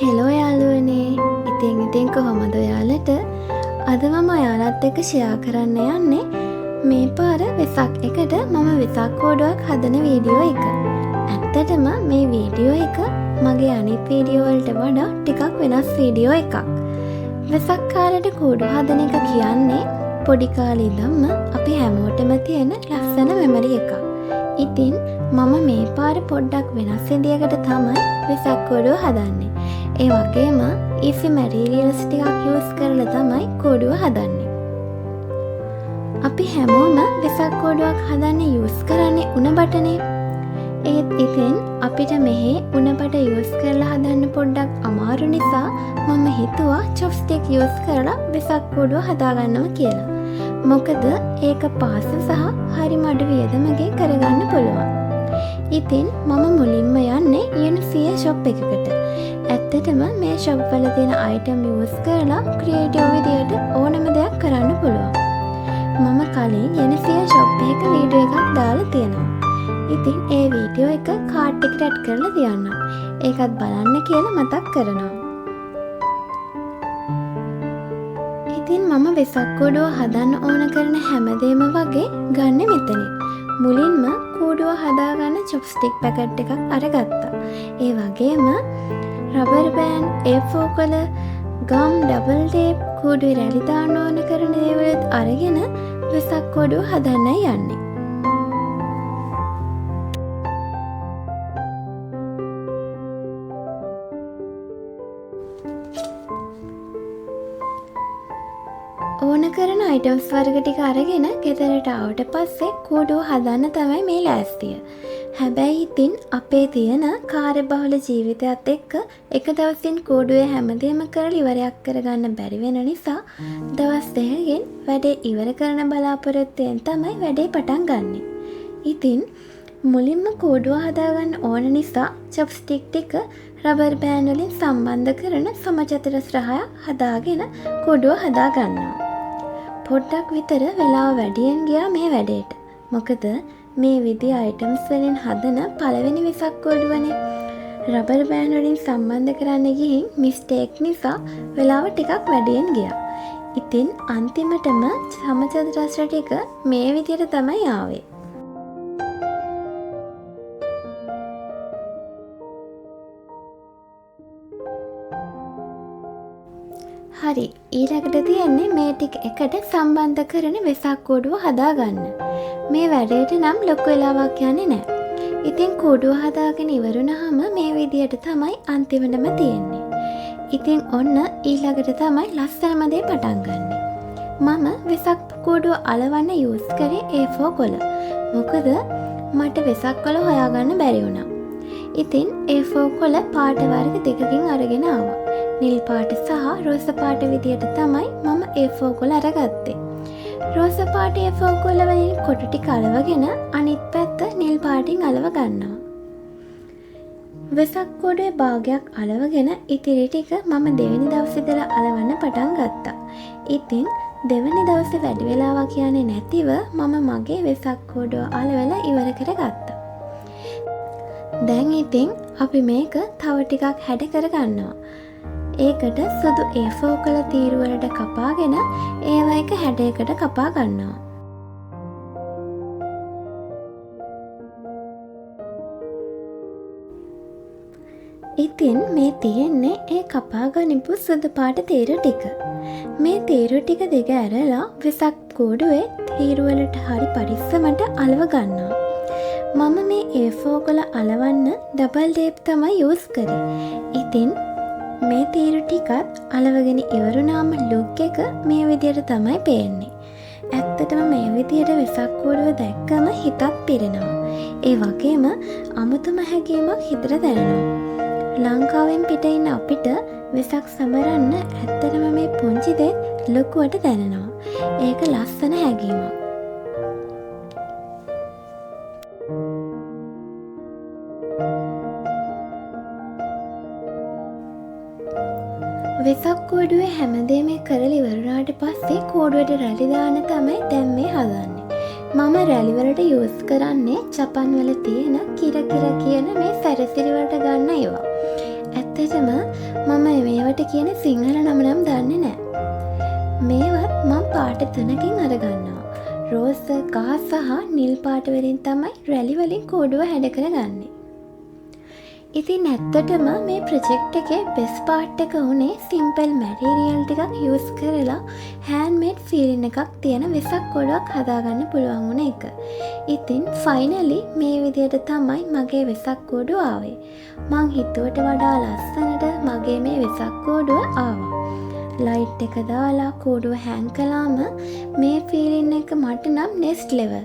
Hello යාළුවනේ. ඉතින් කොහොමද ඔයාලට? අද මම ඔයාලත් එක්ක ෂෙයා කරන්න යන්නේ මේ පාර වෙසක් එකට මම වෙසක් කෝඩුවක් හදන වීඩියෝ එක. ඇත්තටම මේ වීඩියෝ එක මගේ අනිත් වීඩියෝ වලට වඩා ටිකක් වෙනස් වීඩියෝ එකක්. වෙසක් කාලේට කෝඩු හදන එක කියන්නේ පොඩි කාලේ ඉඳන්ම අපි හැමෝටම තියෙන ලස්සන මෙමරි එකක්. ඉතින් මම මේ පාර පොඩ්ඩක් වෙනස් විදියකට තමයි වෙසක් කෝඩුව හදන්නේ. ඒ වගේම easy materials ටිකක් use කරලා තමයි කෝඩුව හදන්නේ. අපි හැමෝම වෙසක් කෝඩුවක් හදන්න use කරන්නේ උණ බටනේ. ඒත් ඉතින් අපිට මෙහි උණ බට use කරලා හදන්න පොඩ්ඩක් අමාරු නිසා මම හිතුවා chopstick use කරලා වෙසක් කෝඩුව හදාගන්නවා කියලා. මොකද ඒක පාසු සහ හරි මඩු වියදමකින් කරගන්න පුළුවන්. ඉතින් මම මුලින්ම යන්නේ UNFIA shop එකකට. ඇත්තටම මේ shop වල තියෙන item use කරලා creative විදියට ඕනම දෙයක් කරන්න පුළුවන්. මම කලින් UNFIA shop එකක වීඩියෝ එකක් දාලා තියෙනවා. ඉතින් ඒ වීඩියෝ එක කාඩ් එකට ඇඩ් කරලා තියන්නම්. ඒකත් බලන්න කියලා මතක් කරනවා. ඉතින් මම වෙසක් කෝඩුව හදන්න ඕන කරන හැමදේම වගේ ගන්න මෙතනින්. මුලින්ම කෝඩුව හදාගන්න chopstick පැකට් එකක් අරගත්තා. ඒ වගේම රබර් බෑන්ඩ්, A4 කොළ, ගම්, ඩබල් ටේප්, කෝඩුවේ රැලි දාන්න ඕන කරන දේවලුත් අරගෙන වෙසක් කෝඩුව හදන්නයි යන්නේ. ඕන කරන අයිටම්ස් වර්ග ටික අරගෙන ගෙදරට ආවට පස්සේ කෝඩුව හදන්න තමයි මේ ලෑස්තිය. හැබැයි ඉතින් අපේ තියෙන කාර්යබහුල ජීවිතයත් එක්ක එක දවසින් කෝඩුවේ හැමදේම කරලා ඉවරයක් කරගන්න බැරි වෙන නිසා දවස් දෙකකින් වැඩේ ඉවර කරන බලාපොරොත්තුෙන් තමයි වැඩේ පටන් ගන්නෙ. ඉතින් මුලින්ම කෝඩුව හදාගන්න ඕන නිසා chopstick ටික රබර් බෑන්ඩ් වලින් සම්බන්ධ කරන සමචතුරස්‍රහය හදාගෙන කෝඩුව හදා ගන්නවා. පොඩ්ඩක් විතර වෙලාව වැඩියෙන් ගියා මේ වැඩේට. මොකද මේ විදි අයිටම්ස් වලින් හදන පළවෙනි වෙසක් කෝඩුවනේ. රබර් බෑන්ඩ් වලින් සම්බන්ධ කරන්න ගිහින් මිස්ටේක් නිසා වෙලාව ටිකක් වැඩියෙන් ගියා. ඉතින් අන්තිමටම සමචතුරස්‍ර ටික මේ විදියට තමයි ආවේ. හරි, ඊළඟට තියෙන්නේ මේ ටික එකට සම්බන්ධ කරන වෙසක් කෝඩුව හදාගන්න. මේ වැඩේට නම් ලොකු වෙලාවක් යන්නේ නැහැ. ඉතින් කෝඩුව හදාගෙන ඉවරුනහම මේ විදියට තමයි අන්තිමටම තියෙන්නේ. ඉතින් ඔන්න ඊළඟට තමයි ලස්සනම දේ පටන් ගන්නෙ. මම වෙසක් කෝඩුව අලවන්න use කරේ A4 කොළ. මොකද මට වෙසක් කොළ හොයාගන්න බැරි වුණා. ඉතින් A4 කොළ පාට වර්ග දෙකකින් අරගෙන ආවා. නිල් පාට සහ රෝස පාට විදියට තමයි මම A4 කොළ අරගත්තේ. රෝස පාට A4 කොළ වලින් කොටු ටික අලවගෙන අනිත් පැත්ත නිල් පාටින් අලව ගන්නවා. වෙසක් කෝඩුවේ භාගයක් අලවගෙන ඉතිරි ටික මම දෙවෙනි දවසේ ඉඳලා අලවන්න පටන් ගත්තා. ඉතින් දෙවෙනි දවසේ වැඩි වෙලාවක් යන්නේ නැතිව මම මගේ වෙසක් කෝඩුව අලවලා ඉවර කරගත්තා. දැන් ඉතින් අපි මේක තව ටිකක් හැඩ කරගන්නවා. ඒකට සුදු A4 කොළ තීරු වලට කපාගෙන ඒවා එක හැඩයකට කපා ගන්නවා. ඉතින් මේ තියෙන්නේ ඒ කපා ගනිපු සුදු පාට තීරු ටික. මේ තීරු ටික දෙක ඇරලා වෙසක් කෝඩුවේ තීරු වලට හරි පරිස්සමට අලව ගන්නවා. මම මේ A4 කොළ අලවන්න ඩබල් ටේප් තමයි use කරේ. ඉතින් මේ තීරු ටිකත් අලවගෙන ඉවරුනාම ලුක් එක මේ විදියට තමයි පේන්නේ. ඇත්තටම මේ විදියට වෙසක් කෝඩුව දැක්කම හිතත් පිරෙනවා. ඒ වගේම අමුතුම හැඟීමක් හිතට දැනෙනවා. ලංකාවෙන් පිට ඉන්න අපිට වෙසක් සමරන්න ඇත්තටම මේ පුංචි දෙත් ලොකුවට දැනෙනවා. ඒක ලස්සන හැඟීමක්. වෙසක් කෝඩුවේ හැමදේම කරලා ඉවරුනාට පස්සේ කෝඩුවට රැලි දාන්න තමයි දැන් මේ හදන්නේ. මම රැලි වලට use කරන්නේ ජපන් වල තියෙන කිර කිර කියන මේ සැරසිලි වලට ගන්න ඒවා. ඇත්ත ඇත්තටම මම මේවට කියන සිංහල නම නම් දන්නේ නෑ. මේවත් මම පාට 3කින් අරගන්නවා. රෝස, කහ සහ නිල් පාට වලින් තමයි රැලි වලින් කෝඩුව හැඩ කරගන්නේ. ඉතින් ඇත්තටම මේ ප්‍රොජෙක්ට් එකේ බෙස්ට් පාර්ට් එක උනේ සිම්පල් මැටීරියල් ටිකක් යූස් කරලා හෑන්ඩ්මේඩ් ෆීලින් එකක් තියෙන වෙසක් කොඩුවක් හදාගන්න පුළුවන් වුණ එක. ඉතින් ෆයිනලි මේ විදියට තමයි මගේ වෙසක් කොඩුව ආවේ. මං හිතුවට වඩා ලස්සනට මගේ මේ වෙසක් කොඩුව ආවා. ලයිට් එක දාලා කෝඩුව හෑන් කළාම මේ ෆීලින් එක මට නම් නෙක්ස්ට් ලෙවල්.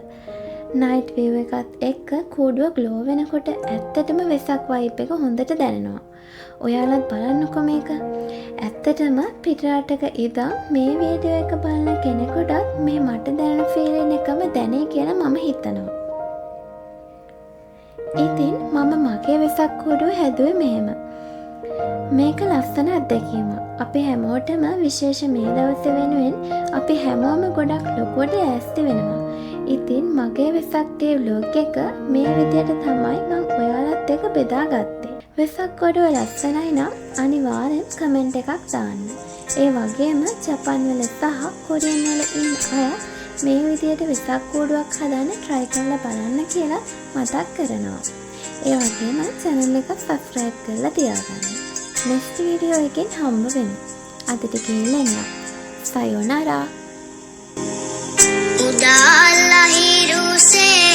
නයිට් වීව් එකත් එක්ක කෝඩුව ග්ලෝ වෙනකොට ඇත්තටම වෙසක් වයිබ් එක හොඳට දැනෙනවා. ඔයාලත් බලන්නකො මේක. ඇත්තටම පිටරටක ඉඳන් මේ වීඩියෝ එක බලන කෙනෙකුටත් මේ මට දැනෙන ෆීලින් එකම දැනේ කියලා මම හිතනවා. ඉතින් මම මගේ වෙසක් කෝඩුව හැදුවේ මෙහෙම. මේක ලස්සන අත්දැකීමක්. අපි හැමෝටම විශේෂ මේ දවස වෙනුවෙන් අපි හැමෝම ගොඩක් ලොකුවට ඈස්ති වෙනවා. ඉතින් මගේ වෙසක් ඩේ ව්ලොග් එක මේ විදියට තමයි මම ඔයාලත් එක්ක බෙදාගත්තේ. වෙසක් කොඩුව ලස්සනයි නම් අනිවාර්යෙන් කමෙන්ට් එකක් දාන්න. ඒ වගේම ජපන් වල සහ කොරියන් වල ඉන්න අය මේ විදියට වෙසක් කෝඩුවක් හදන්න try කරලා බලන්න කියලා මතක් කරනවා. ඒ වගේම channel එක subscribe කරලා තියාගන්න. next video එකෙන් හම්බ වෙමු. අදට ගිහින් එන්න. sayonara. Udah lahir usia